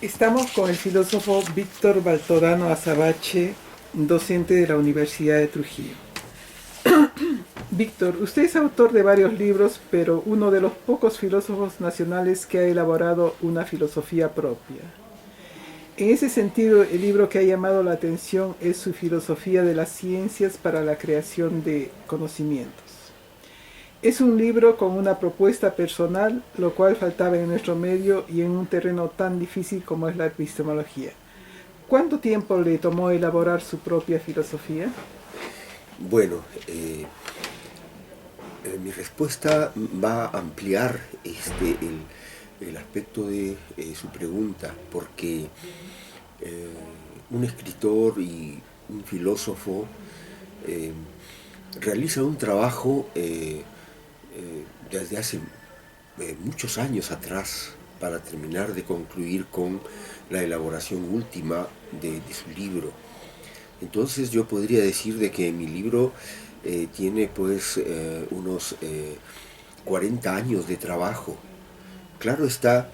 Estamos con el filósofo Víctor Baltodano Azabache, docente de la Universidad de Trujillo. Víctor, usted es autor de varios libros, pero uno de los pocos filósofos nacionales que ha elaborado una filosofía propia. En ese sentido, el libro que ha llamado la atención es su Filosofía de las Ciencias para la Creación de Conocimientos. Es un libro con una propuesta personal, lo cual faltaba en nuestro medio y en un terreno tan difícil como es la epistemología. ¿Cuánto tiempo le tomó elaborar su propia filosofía? Bueno, mi respuesta va a ampliar el aspecto de su pregunta, porque un escritor y un filósofo eh, realiza un trabajo desde hace muchos años atrás para terminar de concluir con la elaboración última de su libro. Entonces yo podría decir de que mi libro tiene pues unos 40 años de trabajo. Claro está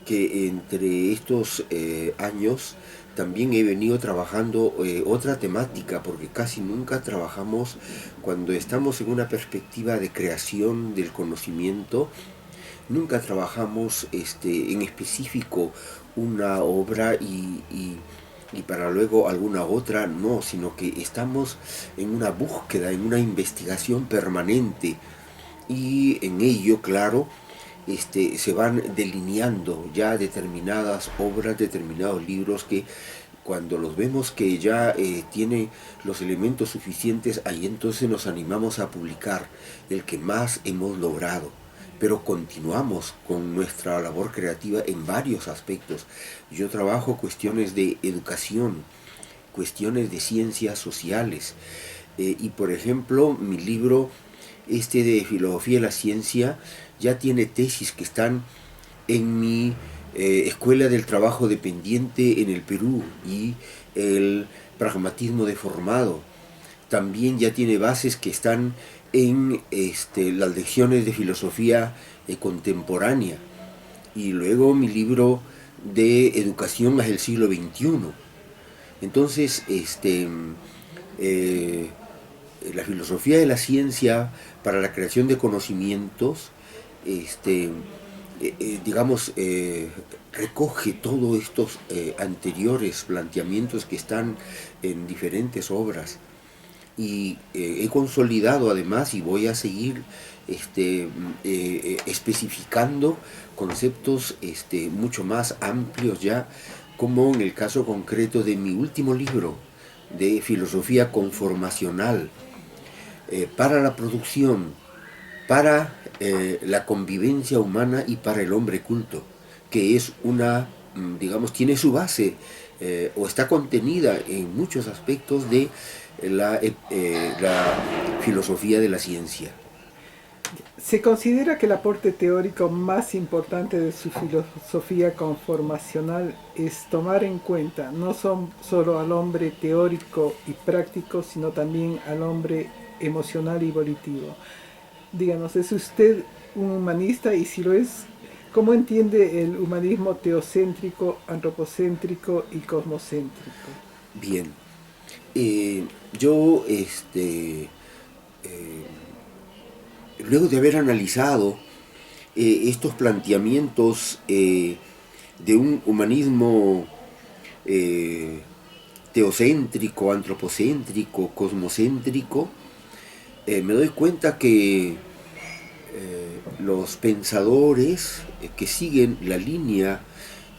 que entre estos años también he venido trabajando otra temática, porque casi nunca trabajamos cuando estamos en una perspectiva de creación del conocimiento. Nunca trabajamos en específico una obra y para luego alguna otra, no, sino que estamos en una búsqueda, en una investigación permanente y en ello, claro, se van delineando ya determinadas obras, determinados libros que cuando los vemos que ya tiene los elementos suficientes, ahí entonces nos animamos a publicar el que más hemos logrado. Pero continuamos con nuestra labor creativa en varios aspectos. Yo trabajo cuestiones de educación, cuestiones de ciencias sociales. Y por ejemplo, mi libro de Filosofía de la Ciencia ya tiene tesis que están en mi Escuela del Trabajo Dependiente en el Perú y el Pragmatismo Deformado. También ya tiene bases que están en las lecciones de filosofía contemporánea. Y luego mi libro de educación hacia el siglo XXI. Entonces, eh, la filosofía de la ciencia para la creación de conocimientos, digamos, recoge todos estos anteriores planteamientos que están en diferentes obras y he consolidado además y voy a seguir especificando conceptos mucho más amplios ya, como en el caso concreto de mi último libro de filosofía conformacional para la producción, para la convivencia humana y para el hombre culto, que es una, digamos, tiene su base o está contenida en muchos aspectos de la filosofía de la ciencia. Se considera que el aporte teórico más importante de su filosofía conformacional es tomar en cuenta no solo al hombre teórico y práctico, sino también al hombre emocional y volitivo. Díganos, ¿es usted un humanista? Y si lo es, ¿cómo entiende el humanismo teocéntrico, antropocéntrico y cosmocéntrico? Bien, yo, luego de haber analizado estos planteamientos de un humanismo eh, teocéntrico, antropocéntrico, cosmocéntrico, me doy cuenta que los pensadores que siguen la línea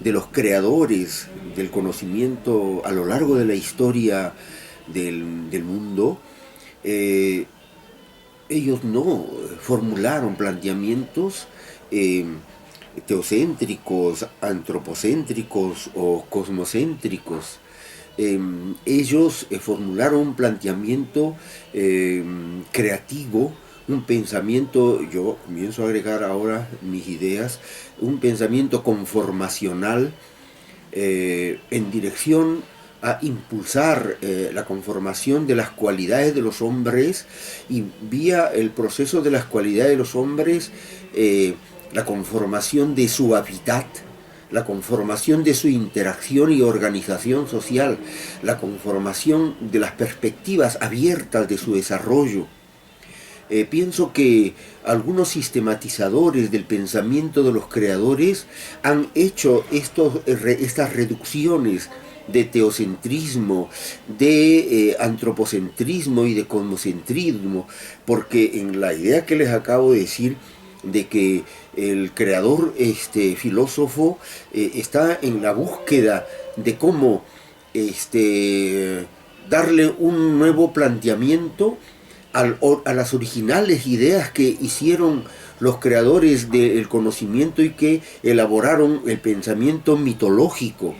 de los creadores del conocimiento a lo largo de la historia del mundo, eh, ellos no formularon planteamientos teocéntricos, antropocéntricos o cosmocéntricos. Ellos formularon un planteamiento creativo, un pensamiento, yo comienzo a agregar ahora mis ideas, un pensamiento conformacional en dirección a impulsar la conformación de las cualidades de los hombres y vía el proceso de las cualidades de los hombres, la conformación de su hábitat, la conformación de su interacción y organización social, la conformación de las perspectivas abiertas de su desarrollo. Pienso que algunos sistematizadores del pensamiento de los creadores han hecho estas reducciones de teocentrismo, de antropocentrismo y de cosmocentrismo, porque en la idea que les acabo de decir, de que el creador filósofo está en la búsqueda de cómo darle un nuevo planteamiento a las originales ideas que hicieron los creadores del conocimiento y que elaboraron el pensamiento mitológico.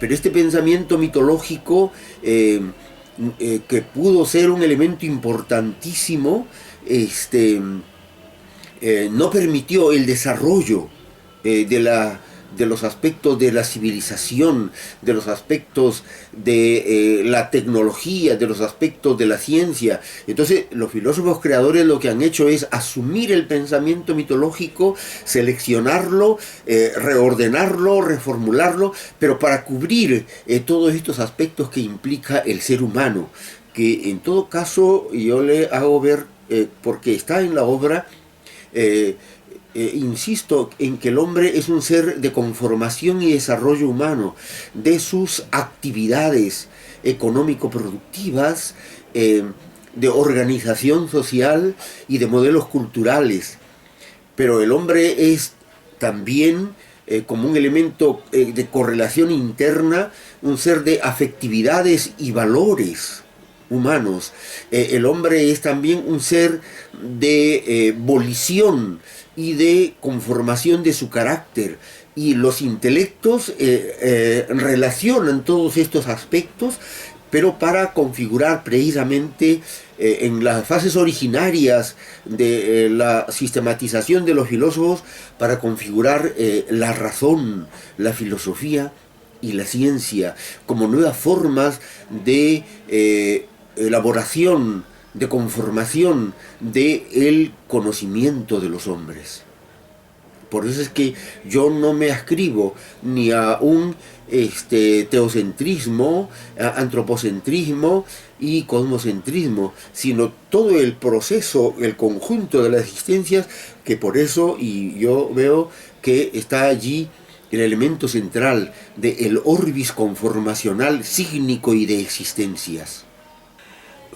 Pero este pensamiento mitológico, que pudo ser un elemento importantísimo, no permitió el desarrollo de los aspectos de la civilización, de los aspectos de la tecnología, de los aspectos de la ciencia. Entonces los filósofos creadores lo que han hecho es asumir el pensamiento mitológico, seleccionarlo, reordenarlo, reformularlo, pero para cubrir todos estos aspectos que implica el ser humano, que en todo caso yo le hago ver, porque está en la obra, insisto en que el hombre es un ser de conformación y desarrollo humano, de sus actividades económico-productivas, de organización social y de modelos culturales. Pero el hombre es también, como un elemento de correlación interna, un ser de afectividades y valores humanos. El hombre es también un ser de volición y de conformación de su carácter, y los intelectos relacionan todos estos aspectos, pero para configurar precisamente en las fases originarias de la sistematización de los filósofos, para configurar la razón, la filosofía y la ciencia como nuevas formas de elaboración, de conformación del conocimiento de los hombres. Por eso es que yo no me ascribo ni a un teocentrismo, antropocentrismo y cosmocentrismo, sino todo el proceso, el conjunto de las existencias, que por eso, y yo veo que está allí el elemento central del orbis conformacional sígnico y de existencias.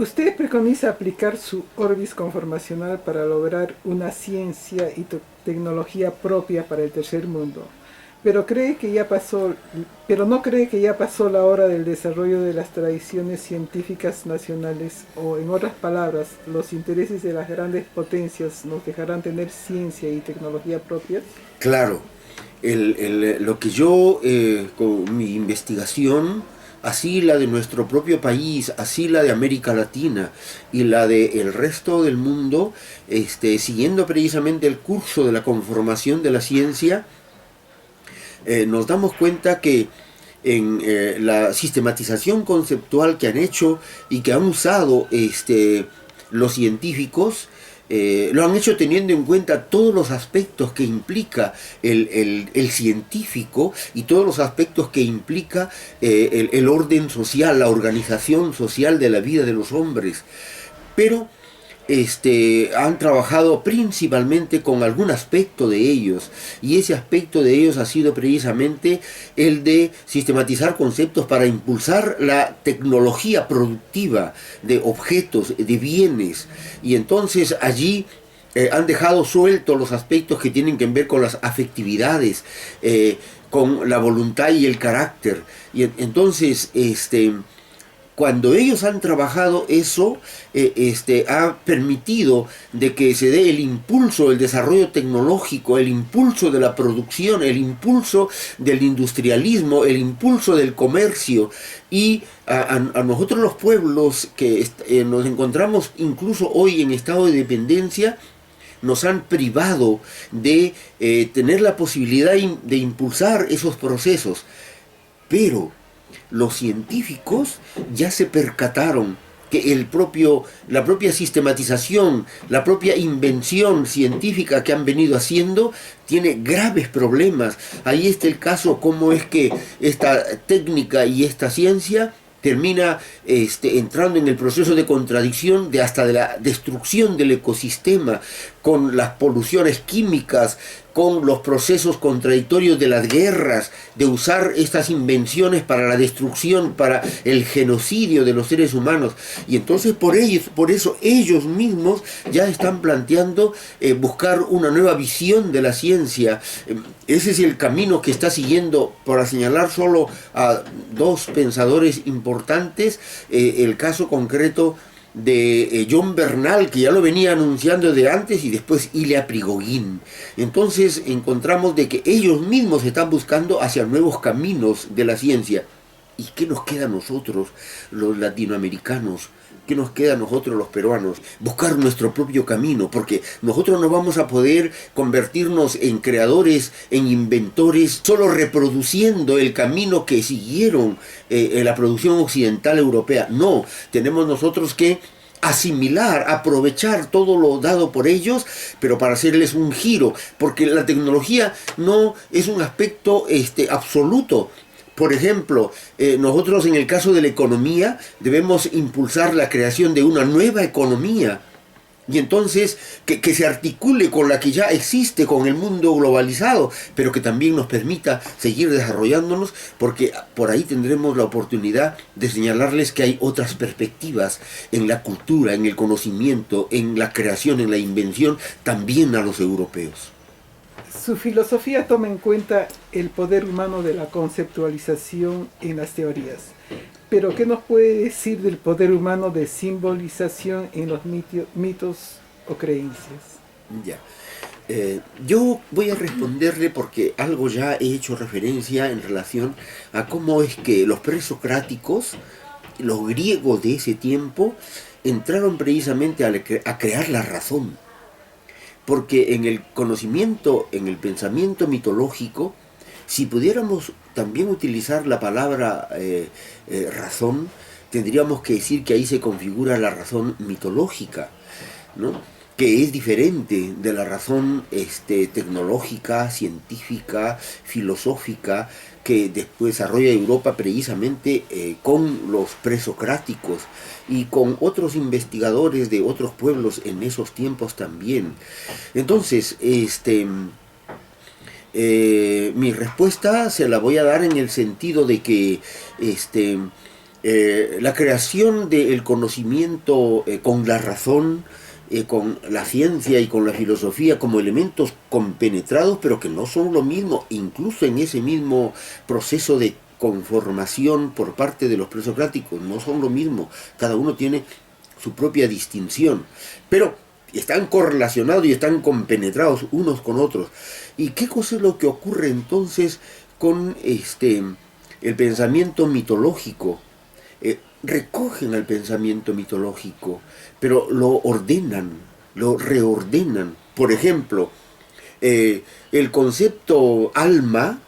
Usted preconiza aplicar su orbis conformacional para lograr una ciencia y tecnología propia para el tercer mundo, pero no cree que ya pasó la hora del desarrollo de las tradiciones científicas nacionales, o en otras palabras, los intereses de las grandes potencias nos dejarán tener ciencia y tecnología propias. Claro, lo que yo con mi investigación, así la de nuestro propio país, así la de América Latina y la del resto del mundo, siguiendo precisamente el curso de la conformación de la ciencia, nos damos cuenta que en la sistematización conceptual que han hecho y que han usado los científicos, lo han hecho teniendo en cuenta todos los aspectos que implica el científico y todos los aspectos que implica el orden social, la organización social de la vida de los hombres. Pero han trabajado principalmente con algún aspecto de ellos, y ese aspecto de ellos ha sido precisamente el de sistematizar conceptos para impulsar la tecnología productiva de objetos, de bienes, y entonces allí han dejado sueltos los aspectos que tienen que ver con las afectividades, con la voluntad y el carácter, y entonces cuando ellos han trabajado eso, ha permitido de que se dé el impulso, el desarrollo tecnológico, el impulso de la producción, el impulso del industrialismo, el impulso del comercio, y a nosotros los pueblos que nos encontramos incluso hoy en estado de dependencia, nos han privado de tener la posibilidad de impulsar esos procesos. Pero los científicos ya se percataron que la propia sistematización, la propia invención científica que han venido haciendo tiene graves problemas. Ahí está el caso, cómo es que esta técnica y esta ciencia termina entrando en el proceso de contradicción hasta de la destrucción del ecosistema, con las poluciones químicas, con los procesos contradictorios de las guerras, de usar estas invenciones para la destrucción, para el genocidio de los seres humanos. Y entonces por eso ellos mismos ya están planteando buscar una nueva visión de la ciencia. Ese es el camino que está siguiendo, para señalar solo a dos pensadores importantes, el caso concreto de John Bernal, que ya lo venía anunciando de antes, y después Ilya Prigogine. Entonces encontramos de que ellos mismos están buscando hacia nuevos caminos de la ciencia. ¿Y qué nos queda a nosotros, los latinoamericanos? ¿Qué nos queda a nosotros, los peruanos? Buscar nuestro propio camino, porque nosotros no vamos a poder convertirnos en creadores, en inventores, solo reproduciendo el camino que siguieron en la producción occidental europea. No, tenemos nosotros que asimilar, aprovechar todo lo dado por ellos, pero para hacerles un giro, porque la tecnología no es un aspecto absoluto. Por ejemplo, nosotros en el caso de la economía debemos impulsar la creación de una nueva economía, y entonces que se articule con la que ya existe, con el mundo globalizado, pero que también nos permita seguir desarrollándonos, porque por ahí tendremos la oportunidad de señalarles que hay otras perspectivas en la cultura, en el conocimiento, en la creación, en la invención, también a los europeos. Su filosofía toma en cuenta el poder humano de la conceptualización en las teorías. Pero, ¿qué nos puede decir del poder humano de simbolización en los mitos o creencias? Ya. Yo voy a responderle porque algo ya he hecho referencia en relación a cómo es que los presocráticos, los griegos de ese tiempo, entraron precisamente a crear la razón. Porque en el conocimiento, en el pensamiento mitológico, si pudiéramos también utilizar la palabra razón, tendríamos que decir que ahí se configura la razón mitológica, ¿no? Que es diferente de la razón tecnológica, científica, filosófica, que después desarrolla Europa precisamente con los presocráticos y con otros investigadores de otros pueblos en esos tiempos también. Entonces, mi respuesta se la voy a dar en el sentido de que la creación del conocimiento con la razón, con la ciencia y con la filosofía como elementos compenetrados, pero que no son lo mismo, incluso en ese mismo proceso de conformación por parte de los presocráticos, no son lo mismo, cada uno tiene su propia distinción, pero están correlacionados y están compenetrados unos con otros. ¿Y qué cosa es lo que ocurre entonces con el pensamiento mitológico? Recogen al pensamiento mitológico, pero lo ordenan, lo reordenan. Por ejemplo, el concepto alma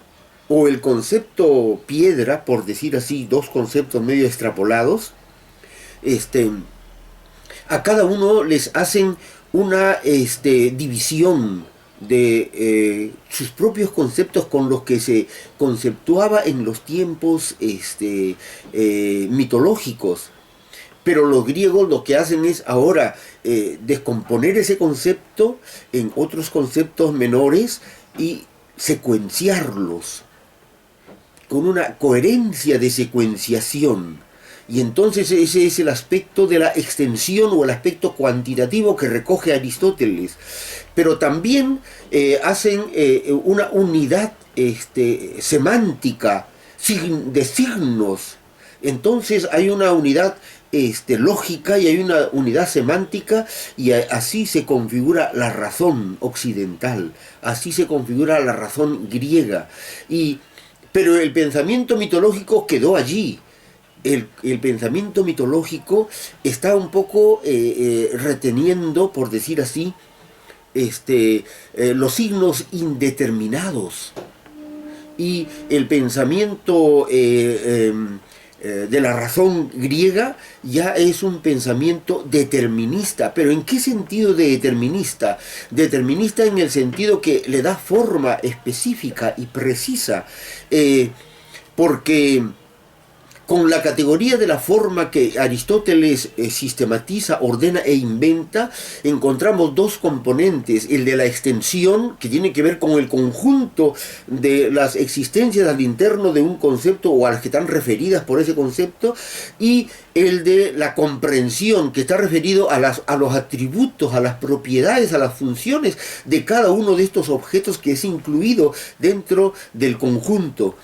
o el concepto piedra, por decir así, dos conceptos medio extrapolados, a cada uno les hacen una división de sus propios conceptos con los que se conceptuaba en los tiempos mitológicos. Pero los griegos lo que hacen es ahora descomponer ese concepto en otros conceptos menores y secuenciarlos con una coherencia de secuenciación. Y entonces ese es el aspecto de la extensión o el aspecto cuantitativo que recoge Aristóteles. Pero también hacen una unidad semántica de signos. Entonces hay una unidad lógica y hay una unidad semántica, y así se configura la razón occidental, así se configura la razón griega. Pero el pensamiento mitológico quedó allí. El pensamiento mitológico está un poco reteniendo, por decir así, los signos indeterminados. Y el pensamiento de la razón griega, ya es un pensamiento determinista. ¿Pero en qué sentido de determinista? Determinista en el sentido que le da forma específica y precisa, porque con la categoría de la forma que Aristóteles sistematiza, ordena e inventa, encontramos dos componentes: el de la extensión, que tiene que ver con el conjunto de las existencias al interno de un concepto o a las que están referidas por ese concepto, y el de la comprensión, que está referido a los atributos, a las propiedades, a las funciones de cada uno de estos objetos que es incluido dentro del conjunto.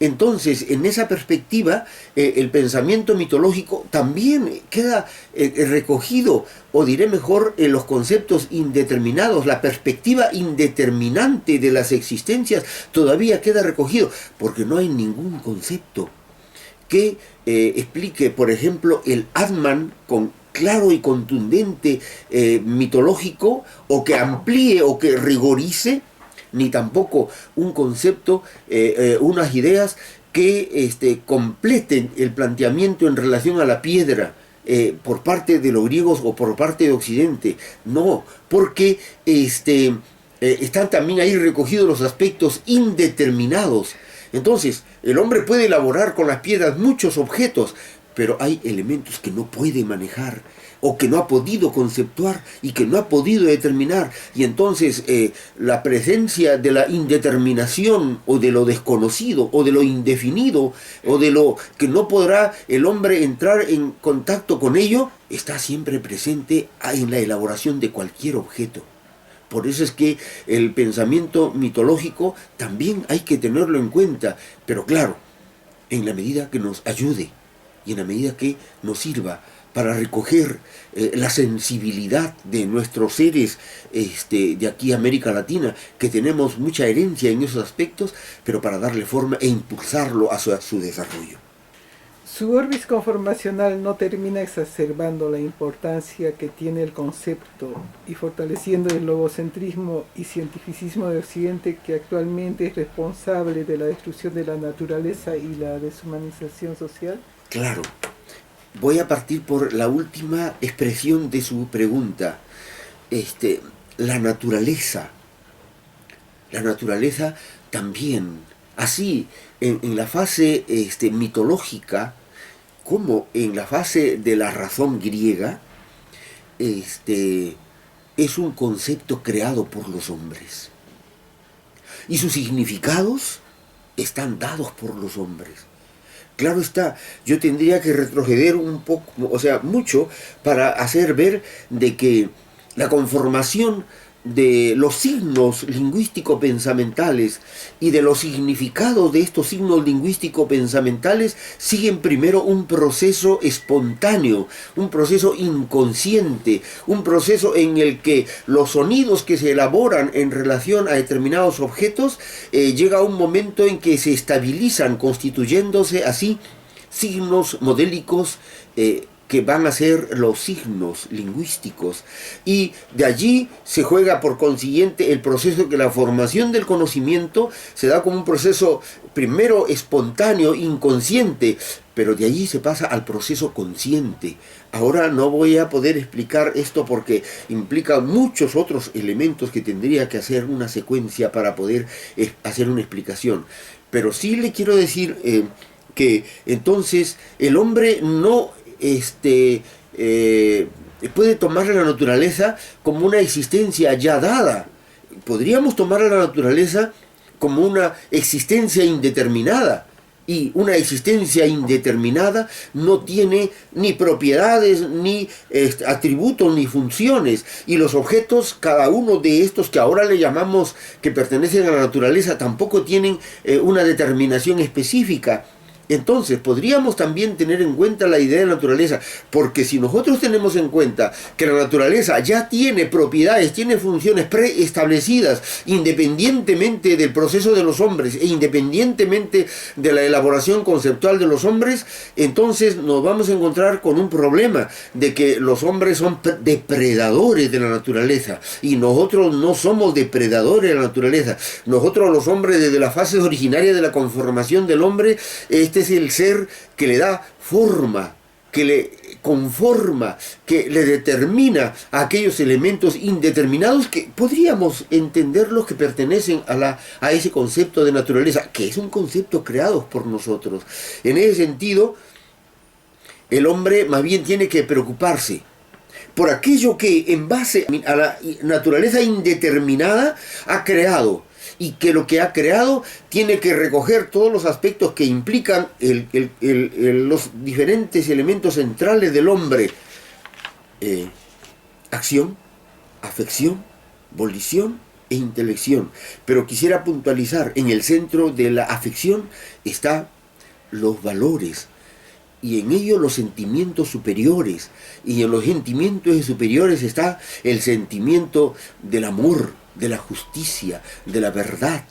Entonces, en esa perspectiva, el pensamiento mitológico también queda recogido, o diré mejor, en los conceptos indeterminados. La perspectiva indeterminante de las existencias todavía queda recogido, porque no hay ningún concepto que explique, por ejemplo, el Atman con claro y contundente mitológico, o que amplíe o que rigorice, ni tampoco un concepto, unas ideas que completen el planteamiento en relación a la piedra por parte de los griegos o por parte de Occidente. No, porque están también ahí recogidos los aspectos indeterminados. Entonces, el hombre puede elaborar con las piedras muchos objetos, pero hay elementos que no puede manejar, o que no ha podido conceptuar y que no ha podido determinar. Y entonces la presencia de la indeterminación, o de lo desconocido, o de lo indefinido, o de lo que no podrá el hombre entrar en contacto con ello, está siempre presente en la elaboración de cualquier objeto. Por eso es que el pensamiento mitológico también hay que tenerlo en cuenta, pero claro, en la medida que nos ayude y en la medida que nos sirva para recoger la sensibilidad de nuestros seres de aquí América Latina, que tenemos mucha herencia en esos aspectos, pero para darle forma e impulsarlo a su desarrollo. Su orbis conformacional no termina exacerbando la importancia que tiene el concepto y fortaleciendo el logocentrismo y cientificismo de Occidente, que actualmente es responsable de la destrucción de la naturaleza y la deshumanización social. Claro. Voy a partir por la última expresión de su pregunta. La naturaleza también, así en la fase mitológica como en la fase de la razón griega, es un concepto creado por los hombres. Y sus significados están dados por los hombres. Claro está, yo tendría que retroceder un poco, mucho, para hacer ver de que la conformación de los signos lingüístico-pensamentales y de los significados de estos signos lingüístico-pensamentales siguen primero un proceso espontáneo, un proceso inconsciente, un proceso en el que los sonidos que se elaboran en relación a determinados objetos llega un momento en que se estabilizan, constituyéndose así signos modélicos que van a ser los signos lingüísticos, y de allí se juega por consiguiente el proceso que la formación del conocimiento se da como un proceso primero espontáneo, inconsciente, pero de allí se pasa al proceso consciente. Ahora no voy a poder explicar esto porque implica muchos otros elementos que tendría que hacer una secuencia para poder hacer una explicación, pero sí le quiero decir que entonces el hombre no puede tomar a la naturaleza como una existencia ya dada. Podríamos tomar a la naturaleza como una existencia indeterminada, y una existencia indeterminada no tiene ni propiedades, ni atributos, ni funciones, y los objetos, cada uno de estos que ahora le llamamos que pertenecen a la naturaleza, tampoco tienen una determinación específica. Entonces, podríamos también tener en cuenta la idea de la naturaleza, porque si nosotros tenemos en cuenta que la naturaleza ya tiene propiedades, tiene funciones preestablecidas, independientemente del proceso de los hombres e independientemente de la elaboración conceptual de los hombres, entonces nos vamos a encontrar con un problema de que los hombres son depredadores de la naturaleza, y nosotros no somos depredadores de la naturaleza. Nosotros, los hombres, desde las fases originarias de la conformación del hombre, Este es el ser que le da forma, que le conforma, que le determina a aquellos elementos indeterminados que podríamos entenderlos que pertenecen a ese concepto de naturaleza, que es un concepto creado por nosotros. En ese sentido, el hombre más bien tiene que preocuparse por aquello que en base a la naturaleza indeterminada ha creado, y que lo que ha creado tiene que recoger todos los aspectos que implican los diferentes elementos centrales del hombre. Acción, afección, volición e intelección. Pero quisiera puntualizar, en el centro de la afección están los valores, y en ello los sentimientos superiores, y en los sentimientos superiores está el sentimiento del amor, de la justicia, de la verdad.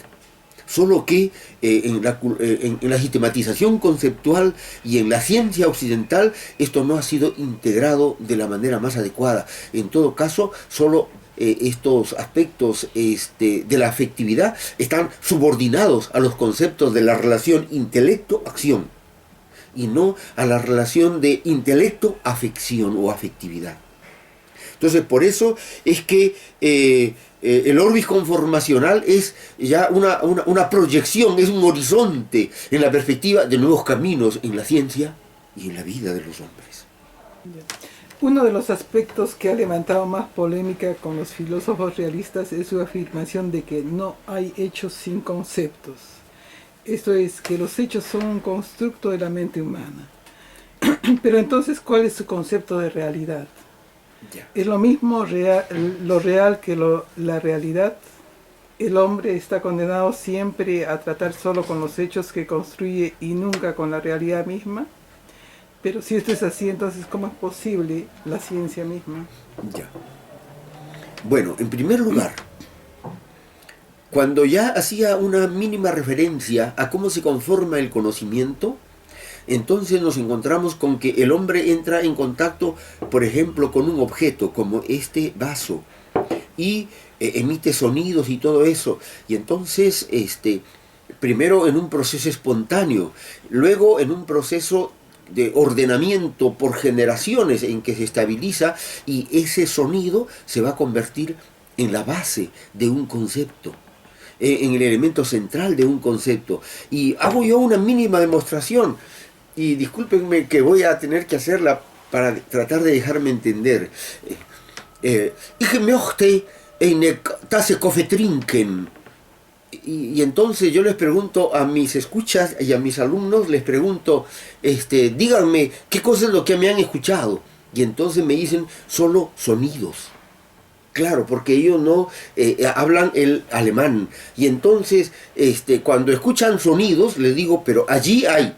Solo que en la sistematización conceptual y en la ciencia occidental esto no ha sido integrado de la manera más adecuada. En todo caso, solo estos aspectos de la afectividad están subordinados a los conceptos de la relación intelecto-acción, y no a la relación de intelecto-afección o afectividad. Entonces, por eso es que el orbis conformacional es ya una proyección, es un horizonte en la perspectiva de nuevos caminos en la ciencia y en la vida de los hombres. Uno de los aspectos que ha levantado más polémica con los filósofos realistas es su afirmación de que no hay hechos sin conceptos. Esto es, que los hechos son un constructo de la mente humana. Pero entonces, ¿cuál es su concepto de realidad? ¿Es lo mismo lo real que la realidad? El hombre está condenado siempre a tratar solo con los hechos que construye y nunca con la realidad misma. Pero si esto es así, entonces ¿cómo es posible la ciencia misma? Ya. Bueno, en primer lugar, cuando ya hacía una mínima referencia a cómo se conforma el conocimiento, entonces nos encontramos con que el hombre entra en contacto, por ejemplo, con un objeto como este vaso, y emite sonidos y todo eso. Y entonces, primero en un proceso espontáneo, luego en un proceso de ordenamiento por generaciones en que se estabiliza, y ese sonido se va a convertir en la base de un concepto, en el elemento central de un concepto. Y hago yo una mínima demostración, y discúlpenme que voy a tener que hacerla para tratar de dejarme entender. Ich möchte eine Tasse Kaffee trinken. Y entonces yo les pregunto a mis escuchas y a mis alumnos, les pregunto, díganme, ¿qué cosa es lo que me han escuchado? Y entonces me dicen, solo sonidos. Claro, porque ellos no hablan el alemán. Y entonces, cuando escuchan sonidos, les digo, pero allí hay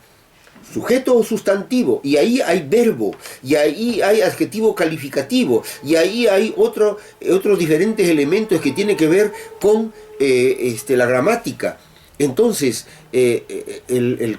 sujeto o sustantivo, y ahí hay verbo, y ahí hay adjetivo calificativo, y ahí hay otros diferentes elementos que tienen que ver con la gramática. Entonces, el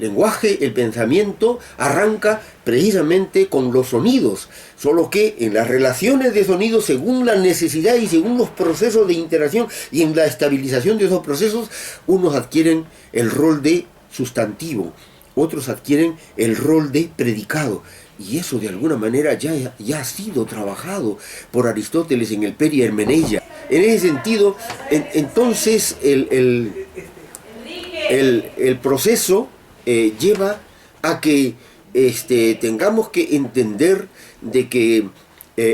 lenguaje, el pensamiento arranca precisamente con los sonidos, solo que en las relaciones de sonidos, según la necesidad y según los procesos de interacción y en la estabilización de esos procesos, unos adquieren el rol de sustantivo, otros adquieren el rol de predicado. Y eso de alguna manera ya ha sido trabajado por Aristóteles en el Peri Hermeneia. En ese sentido, entonces el proceso lleva a que tengamos que entender de que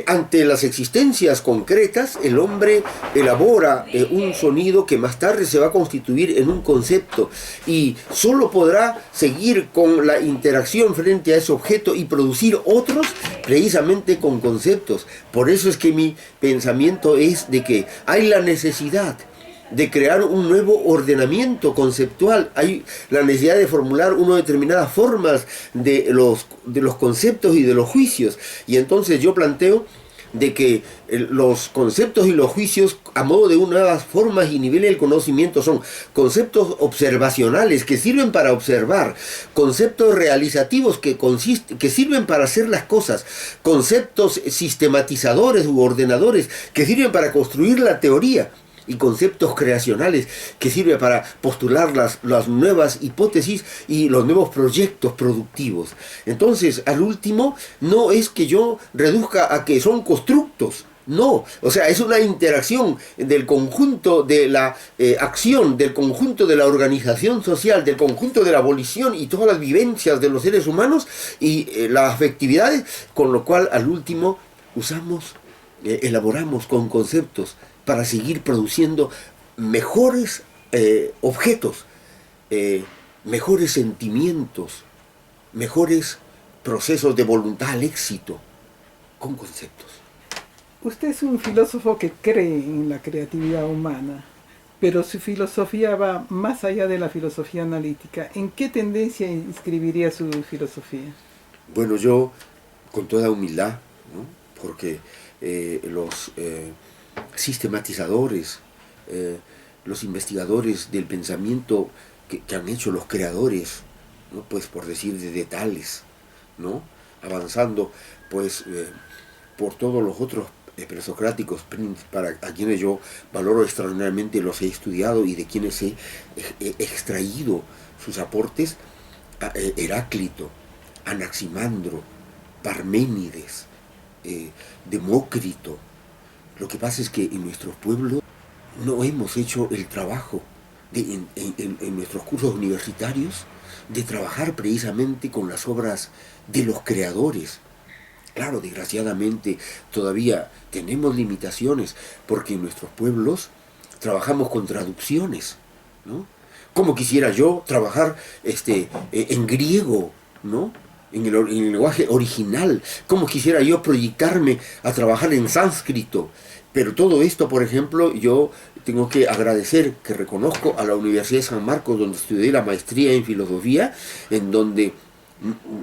ante las existencias concretas, el hombre elabora un sonido que más tarde se va a constituir en un concepto, y solo podrá seguir con la interacción frente a ese objeto y producir otros precisamente con conceptos. Por eso es que mi pensamiento es de que hay la necesidad de crear un nuevo ordenamiento conceptual, hay la necesidad de formular unas determinadas formas de los conceptos y de los juicios. Y entonces yo planteo de que los conceptos y los juicios, a modo de nuevas formas y niveles del conocimiento, son conceptos observacionales que sirven para observar, conceptos realizativos que sirven para hacer las cosas, conceptos sistematizadores u ordenadores que sirven para construir la teoría. y conceptos creacionales que sirve para postular las nuevas hipótesis y los nuevos proyectos productivos. Entonces, al último, no es que yo reduzca a que son constructos, no, o sea, es una interacción del conjunto de la acción, del conjunto de la organización social, del conjunto de la abolición y todas las vivencias de los seres humanos y las afectividades, con lo cual al último usamos, elaboramos con conceptos para seguir produciendo mejores objetos, mejores sentimientos, mejores procesos de voluntad al éxito, con conceptos. Usted es un filósofo que cree en la creatividad humana, pero su filosofía va más allá de la filosofía analítica. ¿En qué tendencia inscribiría su filosofía? Bueno, yo, con toda humildad, ¿no? Porque los sistematizadores, los investigadores del pensamiento que han hecho los creadores, ¿no? Pues por decir de Tales, ¿no? Avanzando pues por todos los otros presocráticos para a quienes yo valoro extraordinariamente, los he estudiado y de quienes he extraído sus aportes, Heráclito, Anaximandro, Parménides, Demócrito. Lo que pasa es que en nuestros pueblos no hemos hecho el trabajo en nuestros cursos universitarios de trabajar precisamente con las obras de los creadores. Claro, desgraciadamente todavía tenemos limitaciones porque en nuestros pueblos trabajamos con traducciones, ¿no? Como quisiera yo trabajar en griego, ¿no? En el lenguaje original. Como quisiera yo proyectarme a trabajar en sánscrito. Pero todo esto, por ejemplo, yo tengo que agradecer, que reconozco a la Universidad de San Marcos, donde estudié la maestría en filosofía, en donde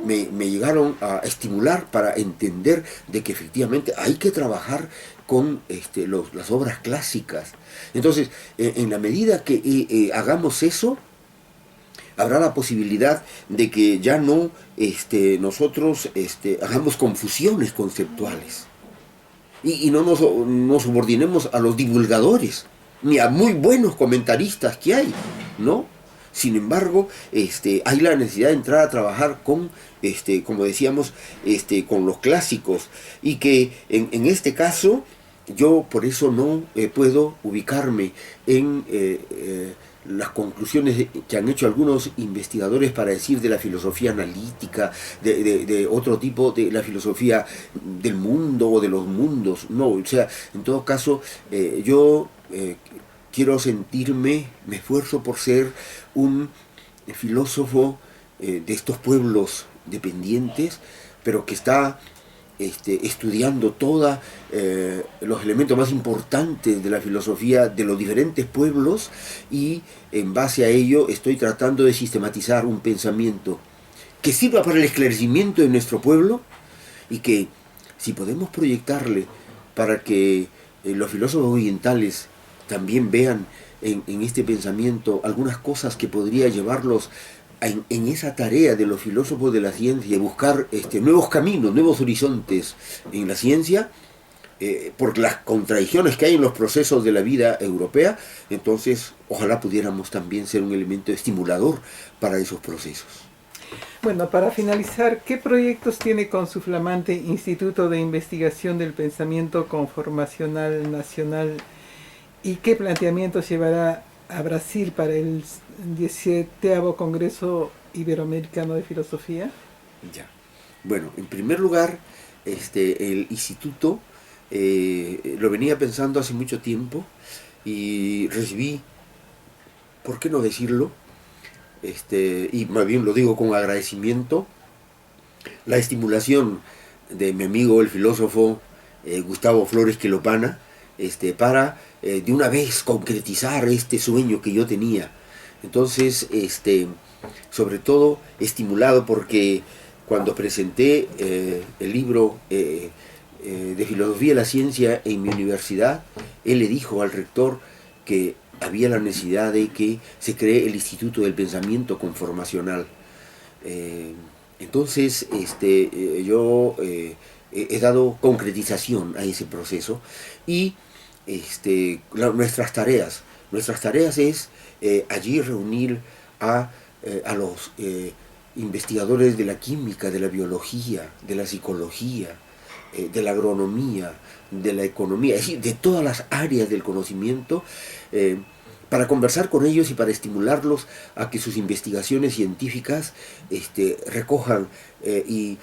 me llegaron a estimular para entender de que efectivamente hay que trabajar con las obras clásicas. Entonces, en la medida que hagamos eso, habrá la posibilidad de que ya no nosotros hagamos confusiones conceptuales y no nos subordinemos a los divulgadores ni a muy buenos comentaristas que hay, ¿no? Sin embargo, hay la necesidad de entrar a trabajar con, como decíamos, con los clásicos, y que en este caso yo por eso no puedo ubicarme en las conclusiones que han hecho algunos investigadores para decir de la filosofía analítica, de otro tipo, de la filosofía del mundo o de los mundos. No, o sea, en todo caso, yo quiero sentirme, me esfuerzo por ser un filósofo de estos pueblos dependientes, pero que está estudiando todos los elementos más importantes de la filosofía de los diferentes pueblos, y en base a ello estoy tratando de sistematizar un pensamiento que sirva para el esclarecimiento de nuestro pueblo, y que si podemos proyectarle para que los filósofos orientales también vean en este pensamiento algunas cosas que podría llevarlos en esa tarea de los filósofos de la ciencia, buscar nuevos caminos, nuevos horizontes en la ciencia, por las contradicciones que hay en los procesos de la vida europea. Entonces ojalá pudiéramos también ser un elemento estimulador para esos procesos. Bueno, para finalizar, ¿qué proyectos tiene con su flamante Instituto de Investigación del Pensamiento Conformacional Nacional, y qué planteamientos llevará a Brasil para el 17º Congreso Iberoamericano de Filosofía? Ya. Bueno, en primer lugar, el instituto lo venía pensando hace mucho tiempo, y recibí, ¿por qué no decirlo? Y más bien lo digo con agradecimiento, la estimulación de mi amigo el filósofo Gustavo Flores Quelopana, para de una vez concretizar este sueño que yo tenía. Entonces, sobre todo estimulado porque cuando presenté el libro de Filosofía de la Ciencia en mi universidad, él le dijo al rector que había la necesidad de que se cree el Instituto del Pensamiento Conformacional. Entonces, yo he dado concretización a ese proceso, y nuestras tareas. Nuestras tareas es allí reunir a los investigadores de la química, de la biología, de la psicología, de la agronomía, de la economía, es decir, de todas las áreas del conocimiento, para conversar con ellos y para estimularlos a que sus investigaciones científicas recojan y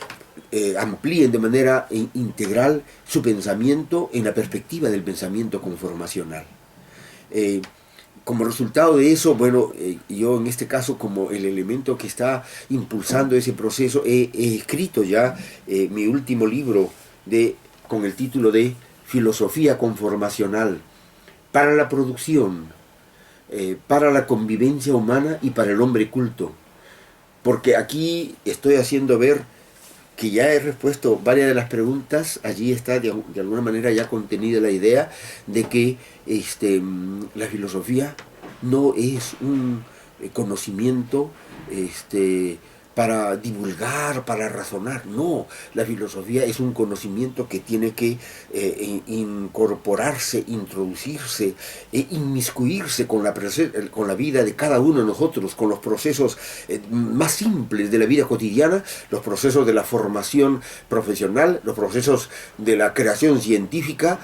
amplíen de manera integral su pensamiento en la perspectiva del pensamiento conformacional. Como resultado de eso, bueno, yo en este caso, como el elemento que está impulsando ese proceso, he escrito ya mi último libro con el título de Filosofía Conformacional para la producción, para la convivencia humana y para el hombre culto. Porque aquí estoy haciendo ver que ya he respuesto varias de las preguntas. Allí está de alguna manera ya contenida la idea de que la filosofía no es un conocimiento para divulgar, para razonar. No, la filosofía es un conocimiento que tiene que incorporarse, introducirse, inmiscuirse con la vida de cada uno de nosotros, con los procesos más simples de la vida cotidiana, los procesos de la formación profesional, los procesos de la creación científica,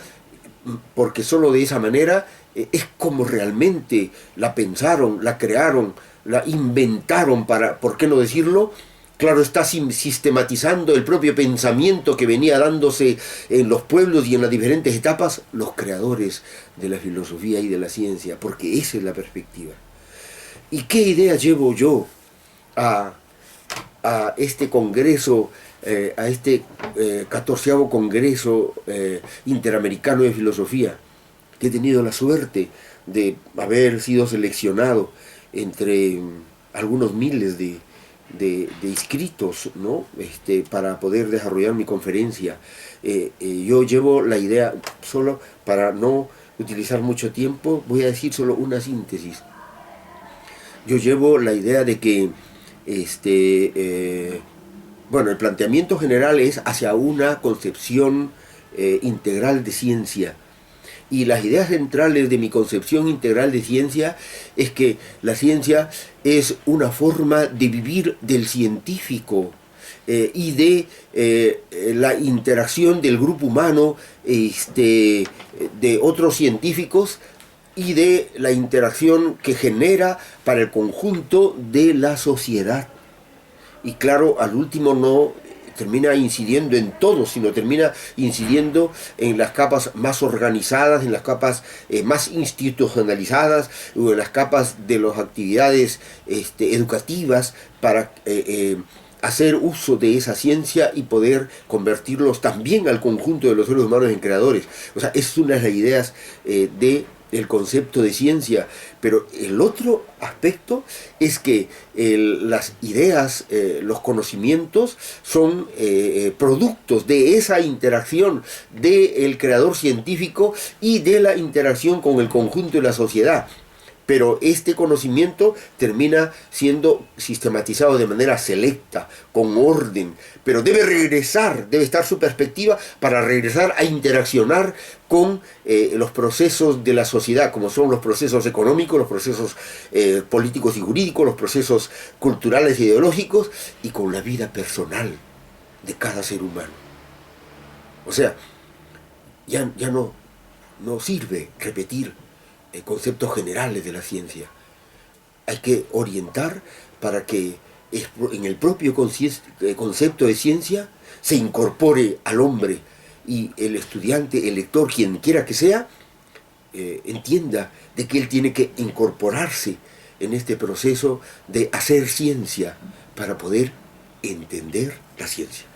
porque solo de esa manera es como realmente la pensaron, la crearon, la inventaron, ¿por qué no decirlo? Claro, está sistematizando el propio pensamiento que venía dándose en los pueblos y en las diferentes etapas los creadores de la filosofía y de la ciencia, porque esa es la perspectiva. ¿Y qué idea llevo yo a este congreso, a este 14º Congreso Interamericano de Filosofía, que he tenido la suerte de haber sido seleccionado entre algunos miles de inscritos, ¿no? Para poder desarrollar mi conferencia? Yo llevo la idea, solo para no utilizar mucho tiempo, voy a decir solo una síntesis. Yo llevo la idea de que bueno, el planteamiento general es hacia una concepción integral de ciencia. Y las ideas centrales de mi concepción integral de ciencia es que la ciencia es una forma de vivir del científico y de la interacción del grupo humano, de otros científicos, y de la interacción que genera para el conjunto de la sociedad. Y claro, al último no termina incidiendo en todo, sino termina incidiendo en las capas más organizadas, en las capas más institucionalizadas, o en las capas de las actividades educativas, para hacer uso de esa ciencia y poder convertirlos también al conjunto de los seres humanos en creadores. O sea, es una de las ideas del concepto de ciencia. Pero el otro aspecto es que las ideas, los conocimientos son productos de esa interacción del creador científico y de la interacción con el conjunto de la sociedad. Pero este conocimiento termina siendo sistematizado de manera selecta, con orden, pero debe regresar, debe estar su perspectiva para regresar a interaccionar con los procesos de la sociedad, como son los procesos económicos, los procesos políticos y jurídicos, los procesos culturales e ideológicos, y con la vida personal de cada ser humano. O sea, ya no sirve repetir conceptos generales de la ciencia. Hay que orientar para que en el propio concepto de ciencia se incorpore al hombre, y el estudiante, el lector, quien quiera que sea, entienda de que él tiene que incorporarse en este proceso de hacer ciencia para poder entender la ciencia.